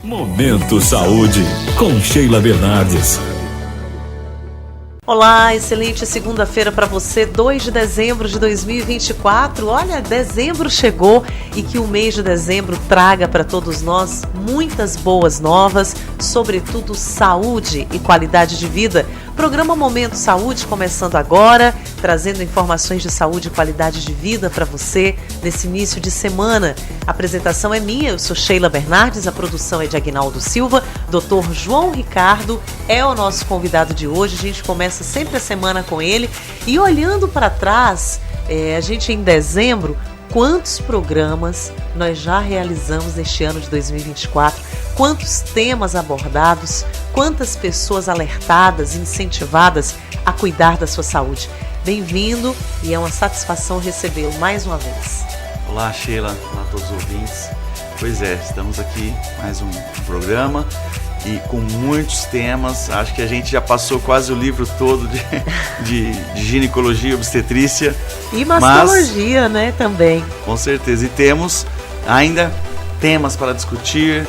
Momento Saúde, com Sheila Bernardes. Olá, excelente segunda-feira para você, 2 de dezembro de 2024. Olha, dezembro chegou e que o mês de dezembro traga para todos nós muitas boas novas, sobretudo saúde e qualidade de vida. Programa Momento Saúde começando agora, trazendo informações de saúde e qualidade de vida para você nesse início de semana. A apresentação é minha, eu sou Sheila Bernardes, a produção é de Aguinaldo Silva, Dr. João Ricardo é o nosso convidado de hoje. A gente começa sempre a semana com ele e olhando para trás, a gente em dezembro, quantos programas nós já realizamos neste ano de 2024, quantos temas abordados, quantas pessoas alertadas, incentivadas a cuidar da sua saúde. Bem-vindo e é uma satisfação recebê-lo mais uma vez. Olá, Sheila, olá a todos os ouvintes. Pois é, estamos aqui mais um programa e com muitos temas. Acho que a gente já passou quase o livro todo de ginecologia e obstetrícia. E mastologia, né, também. Com certeza. E temos ainda temas para discutir,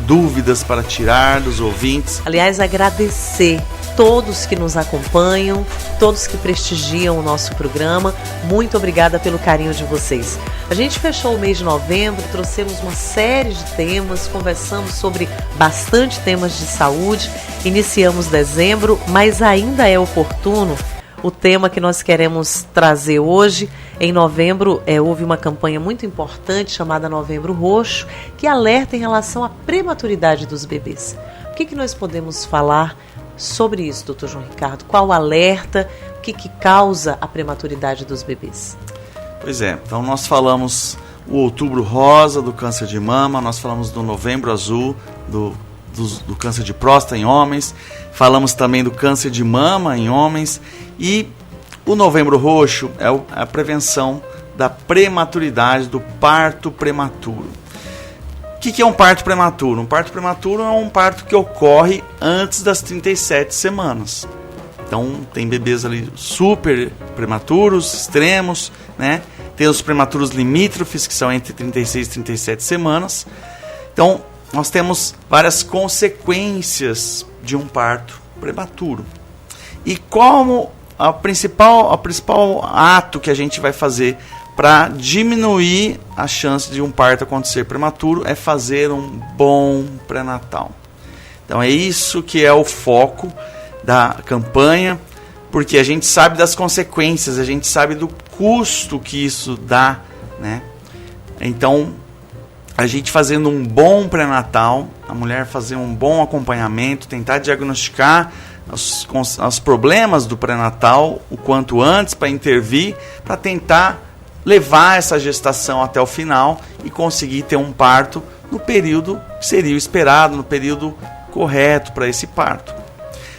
dúvidas para tirar dos ouvintes. Aliás, agradecer todos que nos acompanham, todos que prestigiam o nosso programa. Muito obrigada pelo carinho de vocês. A gente fechou o mês de novembro, trouxemos uma série de temas, conversamos sobre bastante temas de saúde, iniciamos dezembro, mas ainda é oportuno o tema que nós queremos trazer hoje. Em novembro, houve uma campanha muito importante chamada Novembro Roxo, que alerta em relação à prematuridade dos bebês. O que nós podemos falar sobre isso, doutor João Ricardo? Qual o alerta? O que causa a prematuridade dos bebês? Pois é, então nós falamos o Outubro Rosa do câncer de mama, nós falamos do Novembro Azul do câncer de próstata em homens, falamos também do câncer de mama em homens e o Novembro Roxo é a prevenção da prematuridade, do parto prematuro. O que é um parto prematuro? Um parto prematuro é um parto que ocorre antes das 37 semanas. Então, tem bebês ali super prematuros, extremos, né? Tem os prematuros limítrofes, que são entre 36 e 37 semanas. Então, nós temos várias consequências de um parto prematuro. E como o principal ato que a gente vai fazer para diminuir a chance de um parto acontecer prematuro é fazer um bom pré-natal. Então é isso que é o foco da campanha, porque a gente sabe das consequências, a gente sabe do custo que isso dá, né? Então, a gente fazendo um bom pré-natal, a mulher fazer um bom acompanhamento, tentar diagnosticar os problemas do pré-natal o quanto antes para intervir, para tentar levar essa gestação até o final e conseguir ter um parto no período que seria o esperado, no período correto para esse parto.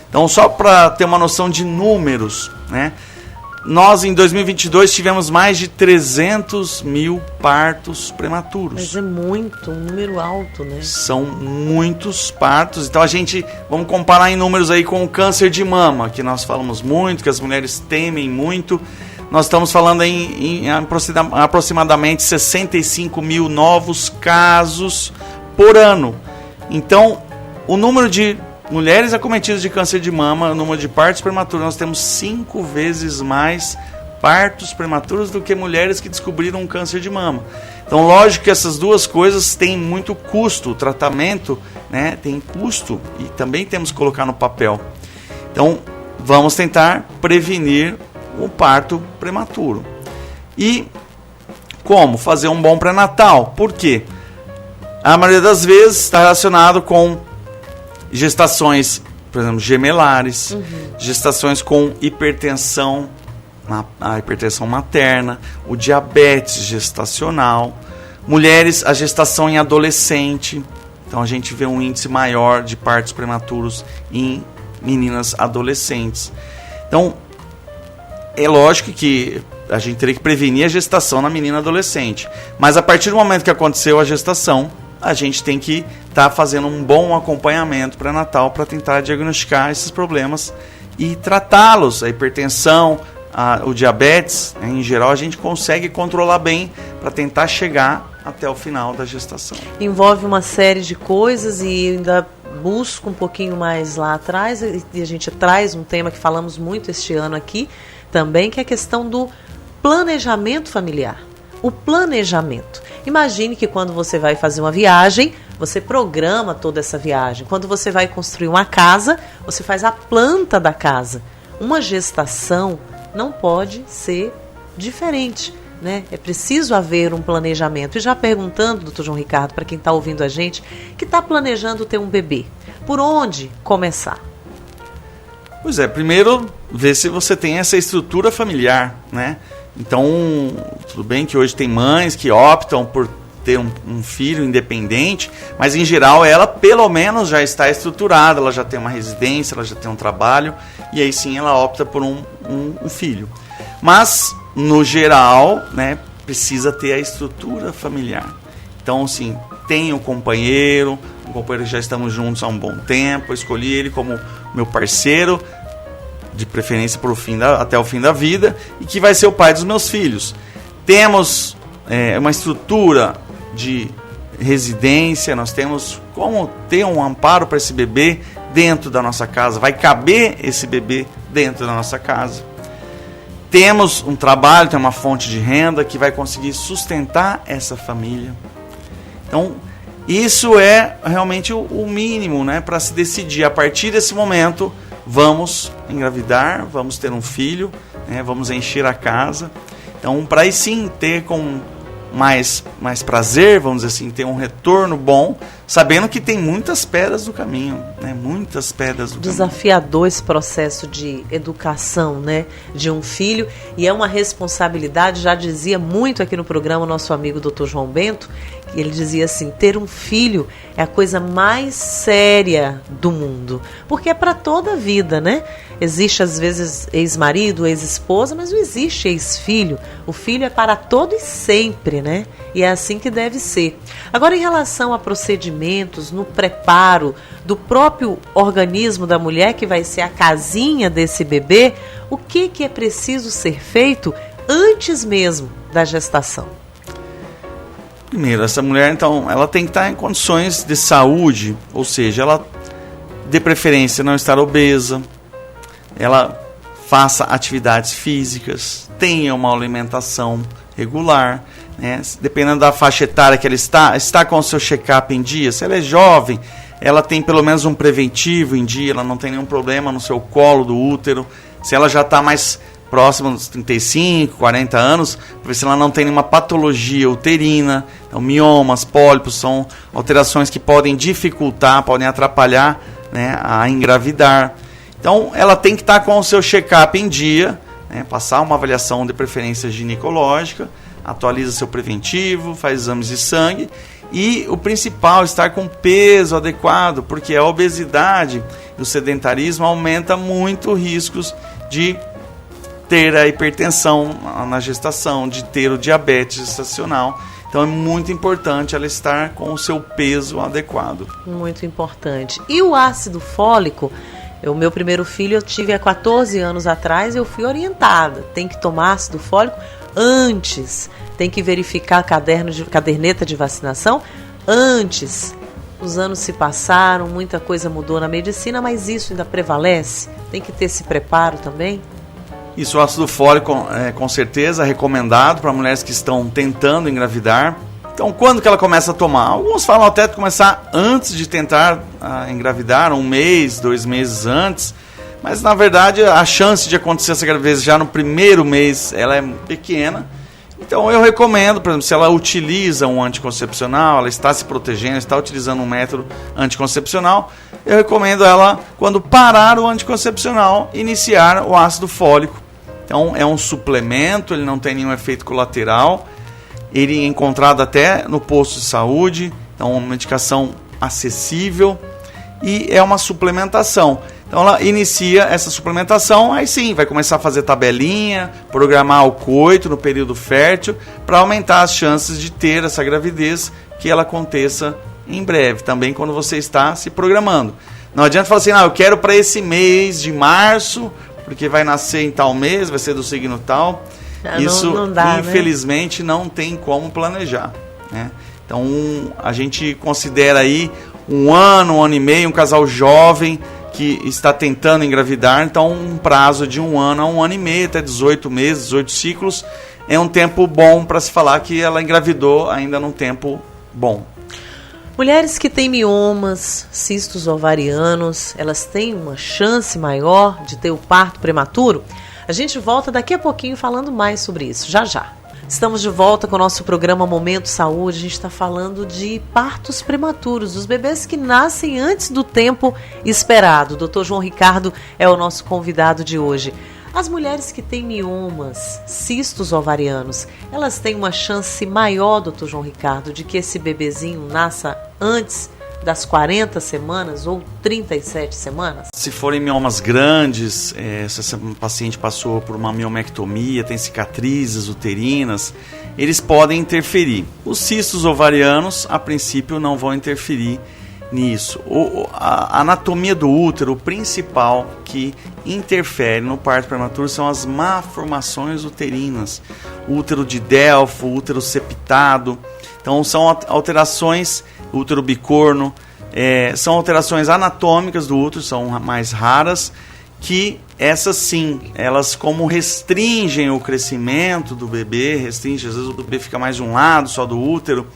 Então, só para ter uma noção de números, né? Nós, em 2022, tivemos mais de 300 mil partos prematuros. Mas é muito, um número alto, né? São muitos partos. Então, vamos comparar em números aí com o câncer de mama, que nós falamos muito, que as mulheres temem muito. Nós estamos falando em aproximadamente 65 mil novos casos por ano. Então, o número de mulheres acometidas de câncer de mama, o número de partos prematuros, nós temos 5 vezes mais partos prematuros do que mulheres que descobriram um câncer de mama. Então, lógico que essas duas coisas têm muito custo. O tratamento, né, tem custo e também temos que colocar no papel. Então, vamos tentar prevenir o parto prematuro. E como fazer um bom pré-natal? Por quê? A maioria das vezes está relacionado com gestações, por exemplo, gemelares, gestações com hipertensão, a hipertensão materna, o diabetes gestacional, mulheres, a gestação em adolescente. Então a gente vê um índice maior de partos prematuros em meninas adolescentes. Então, é lógico que a gente teria que prevenir a gestação na menina adolescente. Mas a partir do momento que aconteceu a gestação, a gente tem que estar fazendo um bom acompanhamento pré-natal para tentar diagnosticar esses problemas e tratá-los. A hipertensão, o diabetes, em geral, a gente consegue controlar bem para tentar chegar até o final da gestação. Envolve uma série de coisas e ainda busco um pouquinho mais lá atrás, e a gente traz um tema que falamos muito este ano aqui também, que é a questão do planejamento familiar. O planejamento. Imagine que quando você vai fazer uma viagem, você programa toda essa viagem. Quando você vai construir uma casa, você faz a planta da casa. Uma gestação não pode ser diferente, né? É preciso haver um planejamento. E já perguntando, doutor João Ricardo, para quem está ouvindo a gente, que está planejando ter um bebê, por onde começar? Pois é, primeiro ver se você tem essa estrutura familiar, né? Então, tudo bem que hoje tem mães que optam por ter um filho independente, mas em geral ela pelo menos já está estruturada, ela já tem uma residência, ela já tem um trabalho, e aí sim ela opta por um filho. Mas, no geral, né, precisa ter a estrutura familiar. Então, assim, tem um companheiro que já estamos juntos há um bom tempo, eu escolhi ele como meu parceiro, de preferência até o fim da vida, e que vai ser o pai dos meus filhos. Temos uma estrutura de residência, nós temos como ter um amparo para esse bebê dentro da nossa casa, vai caber esse bebê dentro da nossa casa. Temos um trabalho, tem uma fonte de renda que vai conseguir sustentar essa família. Então, isso é realmente o mínimo, né, para se decidir. A partir desse momento, vamos engravidar, vamos ter um filho, né, vamos encher a casa. Então, para aí sim ter com mais prazer, vamos dizer assim, ter um retorno bom, sabendo que tem muitas pedras no caminho, né? Muitas pedras no Desafiador esse processo de educação, né, de um filho, e é uma responsabilidade, já dizia muito aqui no programa o nosso amigo Dr. João Bento, que ele dizia assim, ter um filho é a coisa mais séria do mundo, porque é para toda a vida, né? Existe às vezes ex-marido, ex-esposa, mas não existe ex-filho. O filho é para todo e sempre, né? E é assim que deve ser. Agora, em relação a procedimentos, no preparo do próprio organismo da mulher, que vai ser a casinha desse bebê, o que é preciso ser feito antes mesmo da gestação? Primeiro, essa mulher, então, ela tem que estar em condições de saúde, ou seja, ela, de preferência, não estar obesa, ela faça atividades físicas, tenha uma alimentação regular, né? Dependendo da faixa etária que ela está com o seu check-up em dia. Se ela é jovem, ela tem pelo menos um preventivo em dia, ela não tem nenhum problema no seu colo do útero. Se ela já está mais próxima dos 35, 40 anos, para ver se ela não tem nenhuma patologia uterina. Então, miomas, pólipos são alterações que podem dificultar, podem atrapalhar, né, a engravidar. Então, ela tem que estar com o seu check-up em dia, né, passar uma avaliação de preferência ginecológica, atualiza seu preventivo, faz exames de sangue e o principal, estar com peso adequado, porque a obesidade e o sedentarismo aumenta muito riscos de ter a hipertensão na gestação, de ter o diabetes gestacional. Então é muito importante ela estar com o seu peso adequado. Muito importante. E o ácido fólico? O meu primeiro filho eu tive há 14 anos atrás, eu fui orientada. Tem que tomar ácido fólico antes. Tem que verificar a caderneta de vacinação antes. Os anos se passaram, muita coisa mudou na medicina, mas isso ainda prevalece? Tem que ter esse preparo também? Isso, o ácido fólico é com certeza recomendado para mulheres que estão tentando engravidar. Então, quando que ela começa a tomar? Alguns falam até de começar antes de tentar engravidar, 1 mês, 2 meses antes. Mas, na verdade, a chance de acontecer essa gravidez já no primeiro mês, ela é pequena. Então, eu recomendo, por exemplo, se ela utiliza um anticoncepcional, ela está se protegendo, está utilizando um método anticoncepcional, eu recomendo ela, quando parar o anticoncepcional, iniciar o ácido fólico. Então, é um suplemento, ele não tem nenhum efeito colateral. Ele é encontrado até no posto de saúde, então uma medicação acessível e é uma suplementação. Então ela inicia essa suplementação, aí sim, vai começar a fazer tabelinha, programar o coito no período fértil para aumentar as chances de ter essa gravidez, que ela aconteça em breve, também quando você está se programando. Não adianta falar assim, eu quero para esse mês de março, porque vai nascer em tal mês, vai ser do signo tal. Isso, não dá, infelizmente, né? Não tem como planejar. né? Então a gente considera aí 1 ano, 1 ano e meio, um casal jovem que está tentando engravidar, então um prazo de 1 ano a 1 ano e meio, até 18 meses, 18 ciclos, é um tempo bom para se falar que ela engravidou ainda num tempo bom. Mulheres que têm miomas, cistos ovarianos, elas têm uma chance maior de ter o parto prematuro? A gente volta daqui a pouquinho falando mais sobre isso, já já. Estamos de volta com o nosso programa Momento Saúde. A gente está falando de partos prematuros, dos bebês que nascem antes do tempo esperado. O Dr. João Ricardo é o nosso convidado de hoje. As mulheres que têm miomas, cistos ovarianos, elas têm uma chance maior, Dr. João Ricardo, de que esse bebezinho nasça antes das 40 semanas ou 37 semanas? Se forem miomas grandes, se essa paciente passou por uma miomectomia, tem cicatrizes uterinas, eles podem interferir. Os cistos ovarianos, a princípio, não vão interferir nisso. A anatomia do útero, o principal que interfere no parto prematuro são as malformações uterinas. O útero de Delfo, o útero septado. Então são alterações, útero bicorno, são alterações anatômicas do útero, são mais raras, que essas sim, elas como restringem o crescimento do bebê, restringem, às vezes o bebê fica mais de um lado só do útero.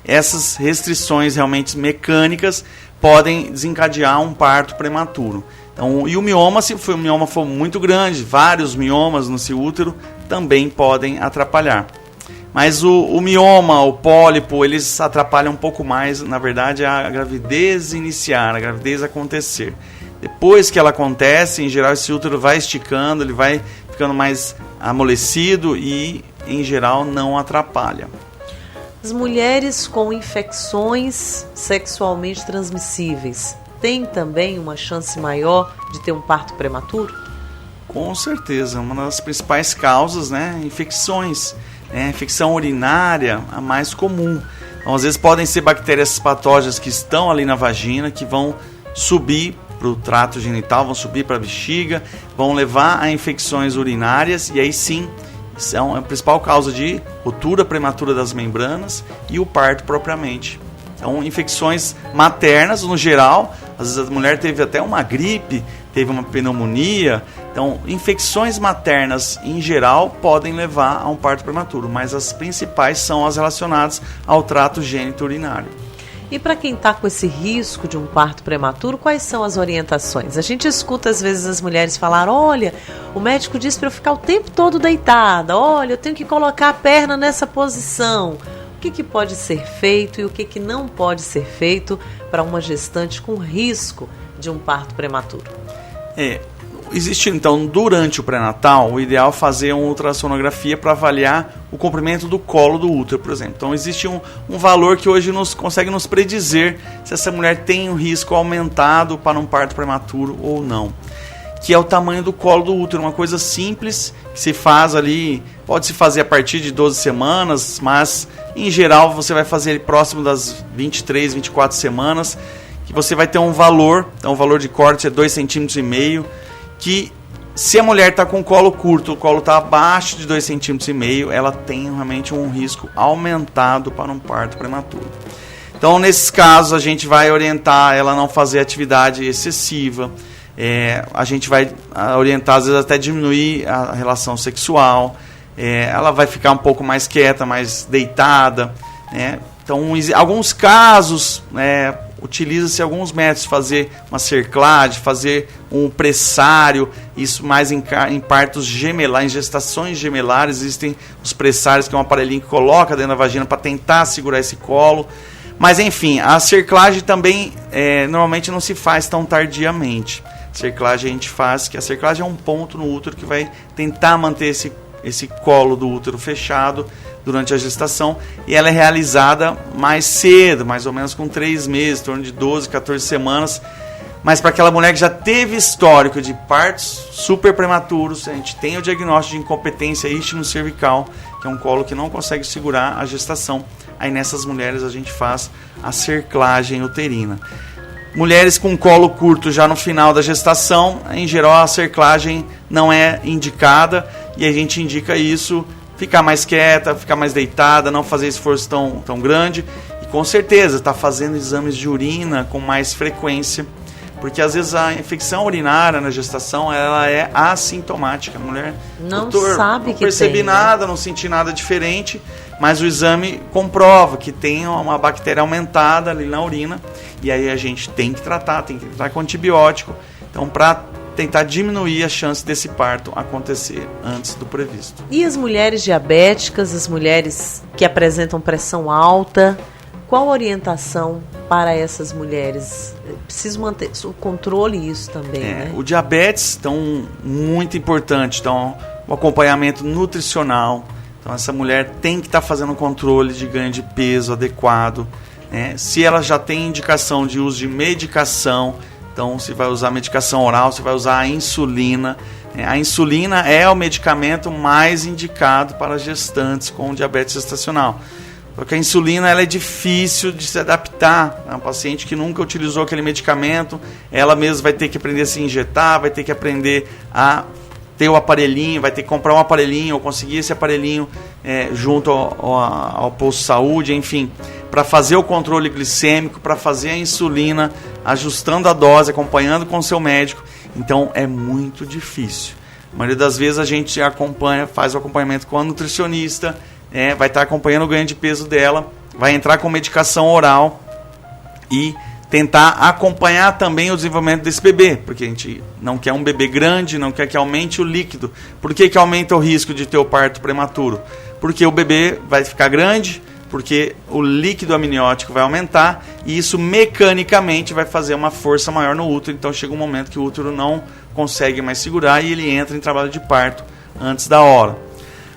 Essas restrições realmente mecânicas podem desencadear um parto prematuro. Então, e o mioma, se o mioma for muito grande, vários miomas no seu útero, também podem atrapalhar. Mas o mioma, o pólipo, eles atrapalham um pouco mais, na verdade, a gravidez iniciar, a gravidez acontecer. Depois que ela acontece, em geral, esse útero vai esticando, ele vai ficando mais amolecido e, em geral, não atrapalha. As mulheres com infecções sexualmente transmissíveis têm também uma chance maior de ter um parto prematuro? Com certeza, uma das principais causas, né, infecções. Infecção urinária, a mais comum. Então, às vezes podem ser bactérias patógenas que estão ali na vagina, que vão subir para o trato genital, vão subir para a bexiga, vão levar a infecções urinárias e aí sim, são a principal causa de ruptura prematura das membranas e o parto propriamente. Então, infecções maternas no geral, às vezes a mulher teve até uma gripe, teve uma pneumonia. Então, infecções maternas em geral podem levar a um parto prematuro, mas as principais são as relacionadas ao trato gênito-urinário. E para quem está com esse risco de um parto prematuro, quais são as orientações? A gente escuta às vezes as mulheres falar: olha, o médico disse para eu ficar o tempo todo deitada, olha, eu tenho que colocar a perna nessa posição. O que pode ser feito e o que não pode ser feito para uma gestante com risco de um parto prematuro? Existe, então, durante o pré-natal, o ideal é fazer uma ultrassonografia para avaliar o comprimento do colo do útero, por exemplo. Então, existe um valor que hoje consegue nos predizer se essa mulher tem um risco aumentado para um parto prematuro ou não, que é o tamanho do colo do útero, uma coisa simples que se faz ali, pode se fazer a partir de 12 semanas, mas em geral você vai fazer ele próximo das 23, 24 semanas, que você vai ter um valor, então o valor de corte é 2,5 cm, que se a mulher está com o colo curto, o colo está abaixo de 2,5 cm, ela tem realmente um risco aumentado para um parto prematuro. Então, nesses casos, a gente vai orientar ela a não fazer atividade excessiva, a gente vai orientar, às vezes, até diminuir a relação sexual, ela vai ficar um pouco mais quieta, mais deitada, né? Então, em alguns casos, utiliza-se alguns métodos, fazer uma cerclagem, fazer um pressário, isso mais em partos gemelares, em gestações gemelares, existem os pressários, que é um aparelhinho que coloca dentro da vagina para tentar segurar esse colo. Mas enfim, a cerclagem também normalmente não se faz tão tardiamente. A cerclagem a gente faz, que a cerclagem é um ponto no útero que vai tentar manter esse colo do útero fechado durante a gestação, e ela é realizada mais cedo, mais ou menos com 3 meses, em torno de 12, 14 semanas, mas para aquela mulher que já teve histórico de partos super prematuros, a gente tem o diagnóstico de incompetência istmo-cervical, que é um colo que não consegue segurar a gestação. Aí nessas mulheres a gente faz a cerclagem uterina. Mulheres com colo curto já no final da gestação, em geral a cerclagem não é indicada, e a gente indica isso ficar mais quieta, ficar mais deitada, não fazer esforço tão grande. E com certeza está fazendo exames de urina com mais frequência, porque às vezes a infecção urinária na gestação ela é assintomática. A mulher não não sabe que percebi tem, nada, não senti nada diferente, mas o exame comprova que tem uma bactéria aumentada ali na urina, e aí a gente tem que tratar com antibiótico, então para tentar diminuir a chance desse parto acontecer antes do previsto. E as mulheres diabéticas, as mulheres que apresentam pressão alta, qual a orientação para essas mulheres? Preciso manter o controle isso também, né? O diabetes, então, muito importante. Então, o acompanhamento nutricional. Então, essa mulher tem que estar fazendo um controle de ganho de peso adequado, né? Se ela já tem indicação de uso de medicação, então, se vai usar medicação oral, se vai usar a insulina. A insulina é o medicamento mais indicado para gestantes com diabetes gestacional. Porque a insulina ela é difícil de se adaptar. Uma paciente que nunca utilizou aquele medicamento, ela mesma vai ter que aprender a se injetar, vai ter que aprender a ter o aparelhinho, vai ter que comprar um aparelhinho ou conseguir esse aparelhinho junto ao posto de saúde, enfim, para fazer o controle glicêmico, para fazer a insulina, ajustando a dose, acompanhando com o seu médico. Então é muito difícil. A maioria das vezes a gente faz o acompanhamento com a nutricionista, vai estar acompanhando o ganho de peso dela, vai entrar com medicação oral e tentar acompanhar também o desenvolvimento desse bebê, porque a gente não quer um bebê grande, não quer que aumente o líquido. Por que aumenta o risco de ter o parto prematuro? Porque o bebê vai ficar grande, porque o líquido amniótico vai aumentar e isso mecanicamente vai fazer uma força maior no útero, então chega um momento que o útero não consegue mais segurar e ele entra em trabalho de parto antes da hora.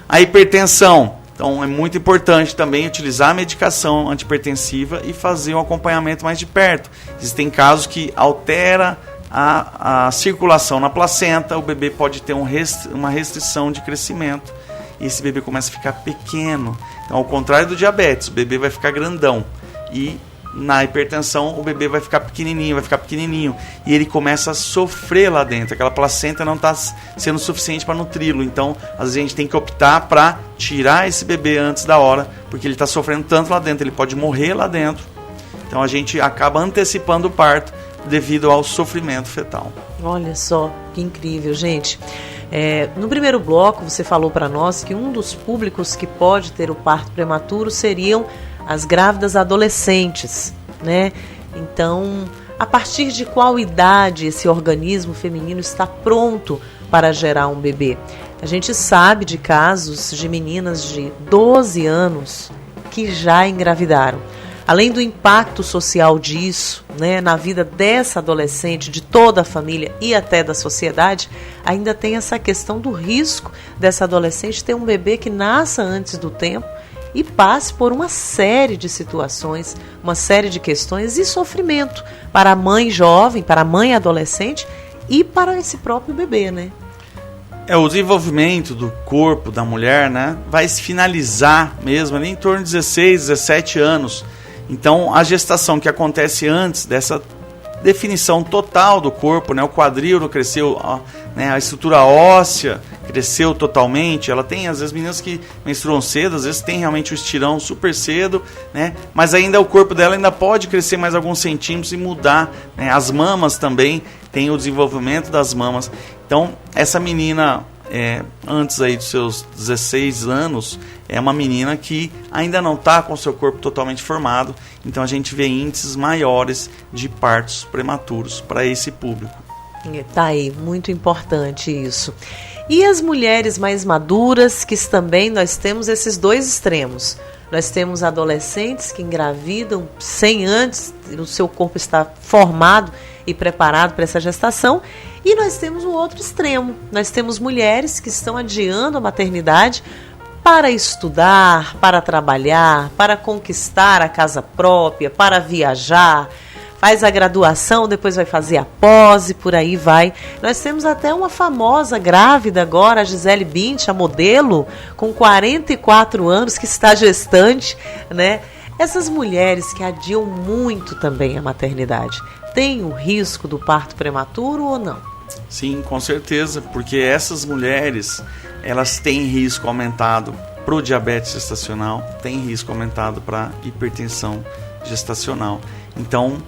A hipertensão. Então é muito importante também utilizar a medicação antihipertensiva e fazer um acompanhamento mais de perto. Existem casos que altera a circulação na placenta, o bebê pode ter uma restrição de crescimento e esse bebê começa a ficar pequeno. Então, ao contrário do diabetes, o bebê vai ficar grandão e na hipertensão o bebê vai ficar pequenininho e ele começa a sofrer lá dentro. Aquela placenta não está sendo suficiente para nutri-lo, então às vezes a gente tem que optar para tirar esse bebê antes da hora, porque ele está sofrendo tanto lá dentro, ele pode morrer lá dentro. Então a gente acaba antecipando o parto devido ao sofrimento fetal. Olha só, que incrível, gente. No primeiro bloco você falou para nós que um dos públicos que pode ter o parto prematuro seriam as grávidas adolescentes, né? Então, a partir de qual idade esse organismo feminino está pronto para gerar um bebê? A gente sabe de casos de meninas de 12 anos que já engravidaram. Além do impacto social disso, né, na vida dessa adolescente, de toda a família e até da sociedade, ainda tem essa questão do risco dessa adolescente ter um bebê que nasça antes do tempo e passe por uma série de situações, uma série de questões e sofrimento para a mãe jovem, para a mãe adolescente e para esse próprio bebê, né? O desenvolvimento do corpo da mulher, né, vai se finalizar mesmo ali em torno de 16, 17 anos. Então, a gestação que acontece antes dessa definição total do corpo, né, o quadril não cresceu, né, a estrutura óssea cresceu totalmente. Ela tem, às vezes, meninas que menstruam cedo, às vezes tem realmente o estirão super cedo, né, mas ainda o corpo dela ainda pode crescer mais alguns centímetros e mudar, né, as mamas também, tem o desenvolvimento das mamas. Então, essa menina, antes aí dos seus 16 anos, é uma menina que ainda não está com o seu corpo totalmente formado, então a gente vê índices maiores de partos prematuros para esse público. Tá aí, muito importante isso. E as mulheres mais maduras, que também nós temos esses dois extremos. Nós temos adolescentes que engravidam sem antes o seu corpo estar formado e preparado para essa gestação. E nós temos o outro extremo. Nós temos mulheres que estão adiando a maternidade para estudar, para trabalhar, para conquistar a casa própria, para viajar, faz a graduação, depois vai fazer a pós e por aí vai. Nós temos até uma famosa grávida agora, a Gisele Bündchen, a modelo, com 44 anos, que está gestante, né? Essas mulheres que adiam muito também a maternidade, têm o risco do parto prematuro ou não? Sim, com certeza, porque essas mulheres, elas têm risco aumentado para o diabetes gestacional, têm risco aumentado para hipertensão gestacional. Então,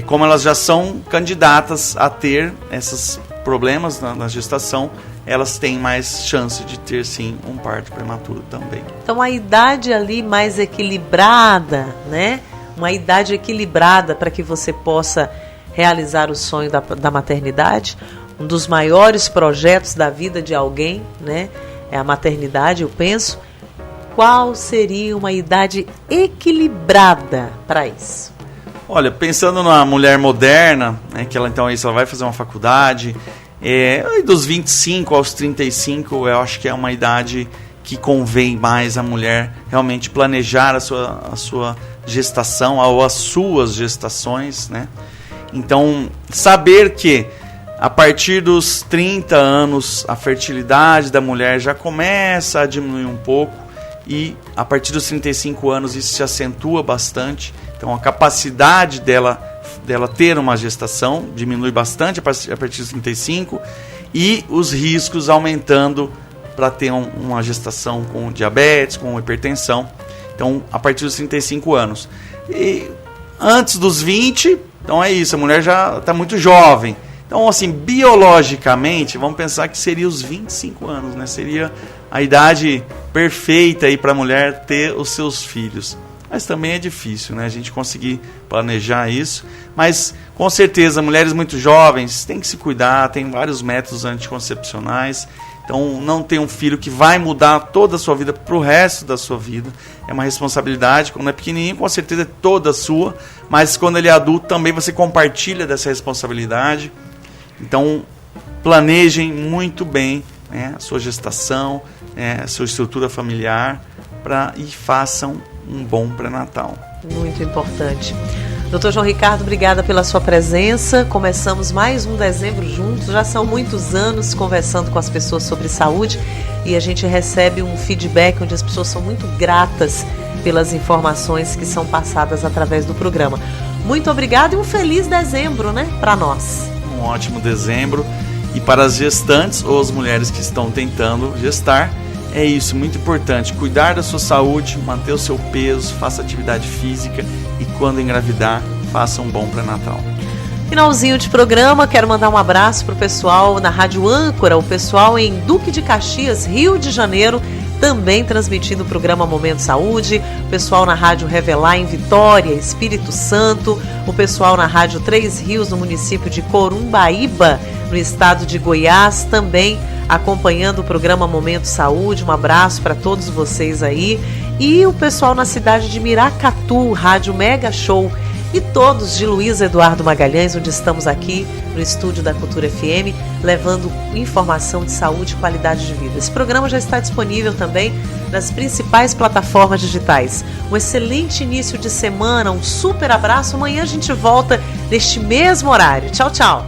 como elas já são candidatas a ter esses problemas na gestação, elas têm mais chance de ter, sim, um parto prematuro também. Então, a idade ali mais equilibrada, né? Uma idade equilibrada para que você possa realizar o sonho da maternidade. Um dos maiores projetos da vida de alguém, né? É a maternidade, eu penso. Qual seria uma idade equilibrada para isso? Olha, pensando na mulher moderna, né, que ela vai fazer uma faculdade, dos 25 aos 35, eu acho que é uma idade que convém mais a mulher realmente planejar a sua gestação ou as suas gestações, né? Então, saber que a partir dos 30 anos a fertilidade da mulher já começa a diminuir um pouco e a partir dos 35 anos isso se acentua bastante. Então, a capacidade dela ter uma gestação diminui bastante a partir dos 35 e os riscos aumentando para ter uma gestação com diabetes, com hipertensão. Então, a partir dos 35 anos. E antes dos 20, então é isso, a mulher já está muito jovem. Então, assim, biologicamente, vamos pensar que seria os 25 anos, né? Seria a idade perfeita aí para a mulher ter os seus filhos. Mas também é difícil, né? A gente conseguir planejar isso. Mas, com certeza, mulheres muito jovens têm que se cuidar, tem vários métodos anticoncepcionais. Então, não ter um filho que vai mudar toda a sua vida para o resto da sua vida. É uma responsabilidade. Quando é pequenininho, com certeza é toda sua. Mas, quando ele é adulto, também você compartilha dessa responsabilidade. Então, planejem muito bem, né, a sua gestação, a sua estrutura familiar e façam um bom pré-natal. Muito importante. Dr. João Ricardo, obrigada pela sua presença. Começamos mais um dezembro juntos. Já são muitos anos conversando com as pessoas sobre saúde e a gente recebe um feedback onde as pessoas são muito gratas pelas informações que são passadas através do programa. Muito obrigada e um feliz dezembro, né, para nós. Um ótimo dezembro. E para as gestantes ou as mulheres que estão tentando gestar, é isso, muito importante. Cuidar da sua saúde, manter o seu peso, faça atividade física e quando engravidar, faça um bom pré-natal. Finalzinho de programa, quero mandar um abraço para o pessoal na Rádio Âncora, o pessoal em Duque de Caxias, Rio de Janeiro, também transmitindo o programa Momento Saúde, o pessoal na Rádio Revelar em Vitória, Espírito Santo, o pessoal na Rádio Três Rios, no município de Corumbaíba, no estado de Goiás, também acompanhando o programa Momento Saúde. Um abraço para todos vocês aí. E o pessoal na cidade de Miracatu, Rádio Mega Show. E todos de Luiz Eduardo Magalhães, onde estamos aqui no estúdio da Cultura FM, levando informação de saúde e qualidade de vida. Esse programa já está disponível também nas principais plataformas digitais. Um excelente início de semana, um super abraço. Amanhã a gente volta neste mesmo horário. Tchau, tchau.